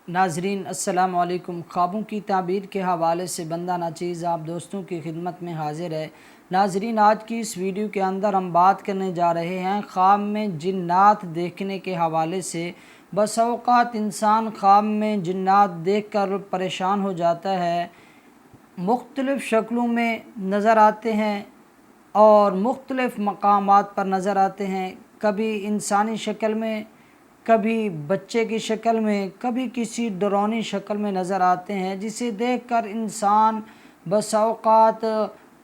ناظرین السلام علیکم۔ خوابوں کی تعبیر کے حوالے سے بندہ ناچیز آپ دوستوں کی خدمت میں حاضر ہے۔ ناظرین، آج کی اس ویڈیو کے اندر ہم بات کرنے جا رہے ہیں خواب میں جنات دیکھنے کے حوالے سے۔ بس اوقات انسان خواب میں جنات دیکھ کر پریشان ہو جاتا ہے، مختلف شکلوں میں نظر آتے ہیں اور مختلف مقامات پر نظر آتے ہیں، کبھی انسانی شکل میں، کبھی بچے کی شکل میں، کبھی کسی ڈرونی شکل میں نظر آتے ہیں، جسے دیکھ کر انسان بس اوقات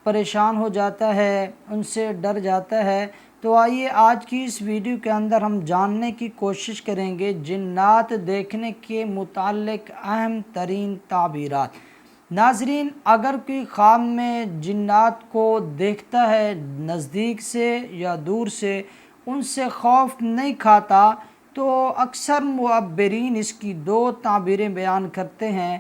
پریشان ہو جاتا ہے، ان سے ڈر جاتا ہے۔ تو آئیے آج کی اس ویڈیو کے اندر ہم جاننے کی کوشش کریں گے جنات دیکھنے کے متعلق اہم ترین تعبیرات۔ ناظرین، اگر کوئی خواب میں جنات کو دیکھتا ہے نزدیک سے یا دور سے، ان سے خوف نہیں کھاتا، تو اکثر معبرین اس کی دو تعبیریں بیان کرتے ہیں۔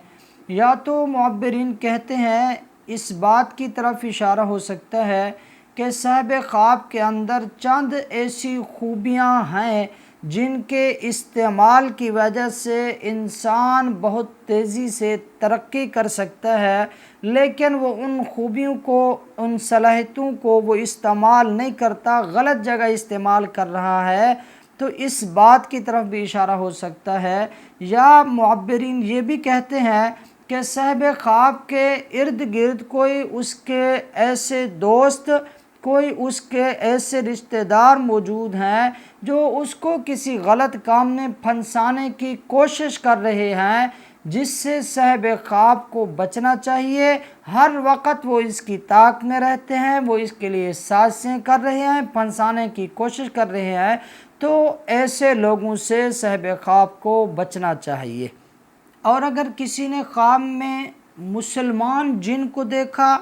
یا تو معبرین کہتے ہیں اس بات کی طرف اشارہ ہو سکتا ہے کہ صاحب خواب کے اندر چند ایسی خوبیاں ہیں جن کے استعمال کی وجہ سے انسان بہت تیزی سے ترقی کر سکتا ہے، لیکن وہ ان خوبیوں کو، ان صلاحیتوں کو وہ استعمال نہیں کرتا، غلط جگہ استعمال کر رہا ہے، تو اس بات کی طرف بھی اشارہ ہو سکتا ہے۔ یا معبرین یہ بھی کہتے ہیں کہ صاحب خواب کے ارد گرد کوئی اس کے ایسے دوست، کوئی اس کے ایسے رشتہ دار موجود ہیں جو اس کو کسی غلط کام میں پھنسانے کی کوشش کر رہے ہیں، جس سے صاحب خواب کو بچنا چاہیے۔ ہر وقت وہ اس کی طاق میں رہتے ہیں، وہ اس کے لیے سازشیں کر رہے ہیں، پھنسانے کی کوشش کر رہے ہیں، تو ایسے لوگوں سے صاحب خواب کو بچنا چاہیے۔ اور اگر کسی نے خواب میں مسلمان جن کو دیکھا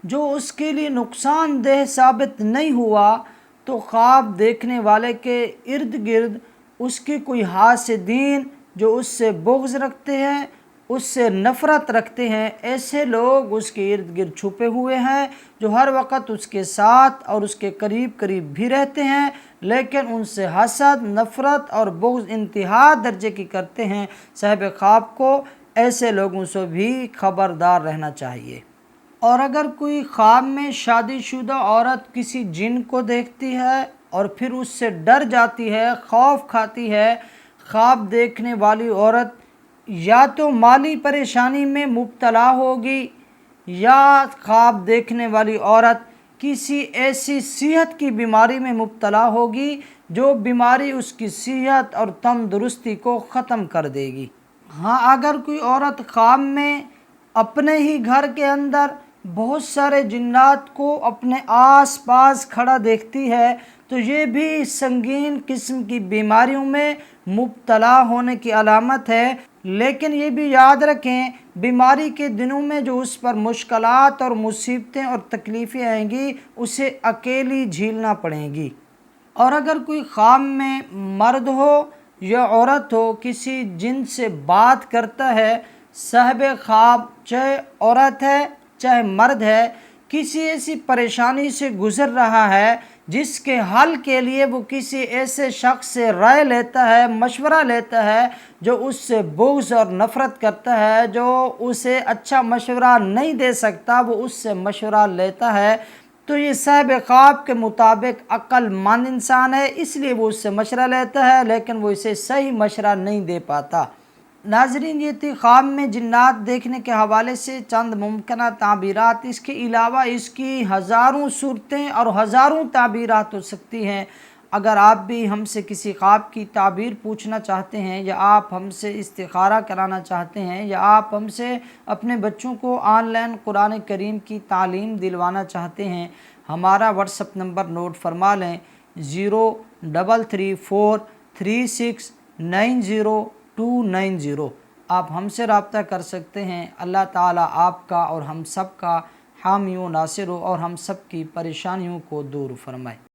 جو اس کے لیے نقصان دہ ثابت نہیں ہوا، تو خواب دیکھنے والے کے ارد گرد اس کی کوئی حاسدین جو اس سے بغض رکھتے ہیں، اس سے نفرت رکھتے ہیں، ایسے لوگ اس کے ارد گرد چھپے ہوئے ہیں جو ہر وقت اس کے ساتھ اور اس کے قریب بھی رہتے ہیں، لیکن ان سے حسد، نفرت اور بغض انتہا درجے کی کرتے ہیں۔ صاحب خواب کو ایسے لوگوں سے بھی خبردار رہنا چاہیے۔ اور اگر کوئی خواب میں شادی شدہ عورت کسی جن کو دیکھتی ہے اور پھر اس سے ڈر جاتی ہے، خوف کھاتی ہے، خواب دیکھنے والی عورت یا تو مالی پریشانی میں مبتلا ہوگی، یا خواب دیکھنے والی عورت کسی ایسی صحت کی بیماری میں مبتلا ہوگی جو بیماری اس کی صحت اور تندرستی کو ختم کر دے گی۔ ہاں، اگر کوئی عورت خواب میں اپنے ہی گھر کے اندر بہت سارے جنات کو اپنے آس پاس کھڑا دیکھتی ہے، تو یہ بھی سنگین قسم کی بیماریوں میں مبتلا ہونے کی علامت ہے۔ لیکن یہ بھی یاد رکھیں، بیماری کے دنوں میں جو اس پر مشکلات اور مصیبتیں اور تکلیفیں آئیں گی، اسے اکیلی جھیلنا پڑیں گی۔ اور اگر کوئی خواب میں مرد ہو یا عورت ہو کسی جن سے بات کرتا ہے، صاحب خواب چاہے عورت ہے چاہے مرد ہے، کسی ایسی پریشانی سے گزر رہا ہے جس کے حل کے لیے وہ کسی ایسے شخص سے رائے لیتا ہے، مشورہ لیتا ہے جو اس سے بغض اور نفرت کرتا ہے، جو اسے اچھا مشورہ نہیں دے سکتا، وہ اس سے مشورہ لیتا ہے، تو یہ صاحب خواب کے مطابق عقل مند انسان ہے، اس لیے وہ اس سے مشورہ لیتا ہے، لیکن وہ اسے صحیح مشورہ نہیں دے پاتا۔ ناظرین، یہ تھی خواب میں جنات دیکھنے کے حوالے سے چند ممکنہ تعبیرات۔ اس کے علاوہ اس کی ہزاروں صورتیں اور ہزاروں تعبیرات ہو سکتی ہیں۔ اگر آپ بھی ہم سے کسی خواب کی تعبیر پوچھنا چاہتے ہیں، یا آپ ہم سے استخارہ کرانا چاہتے ہیں، یا آپ ہم سے اپنے بچوں کو آن لائن قرآن کریم کی تعلیم دلوانا چاہتے ہیں، ہمارا واٹس ایپ نمبر نوٹ فرما لیں: 03346909290۔ آپ ہم سے رابطہ کر سکتے ہیں۔ اللہ تعالیٰ آپ کا اور ہم سب کا حامی و ناصر ہو اور ہم سب کی پریشانیوں کو دور فرمائے۔